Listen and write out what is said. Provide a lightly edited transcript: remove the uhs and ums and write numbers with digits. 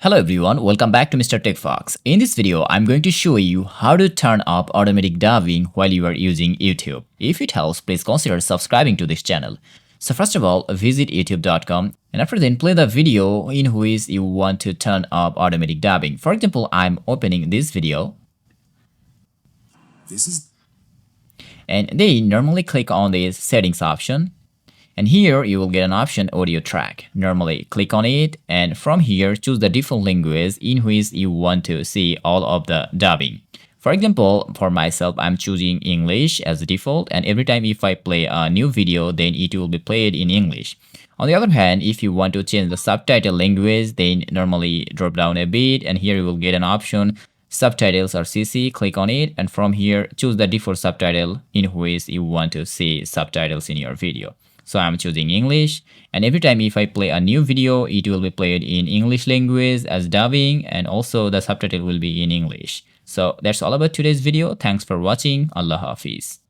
Hello everyone, welcome back to Mr. TECHFOX. In this video, I'm going to show you how to turn off automatic dubbing while you are using YouTube. If it helps, please consider subscribing to this channel. So first of all, visit youtube.com and after then play the video in which you want to turn off automatic dubbing. For example, I'm opening this video. And then normally click on the settings option. And here you will get an option audio track. Normally click on it and from here choose the default language in which you want to see all of the dubbing. For example, for myself, I'm choosing English as default, and every time if I play a new video, then it will be played in English. On the other hand, if you want to change the subtitle language, then normally drop down a bit and here you will get an option subtitles or CC. Click on it and from here choose the default subtitle in which you want to see subtitles in your video. So I'm choosing English, and every time if I play a new video, it will be played in English language as dubbing, and also the subtitle will be in English. So that's all about today's video. Thanks for watching. Allah Hafiz.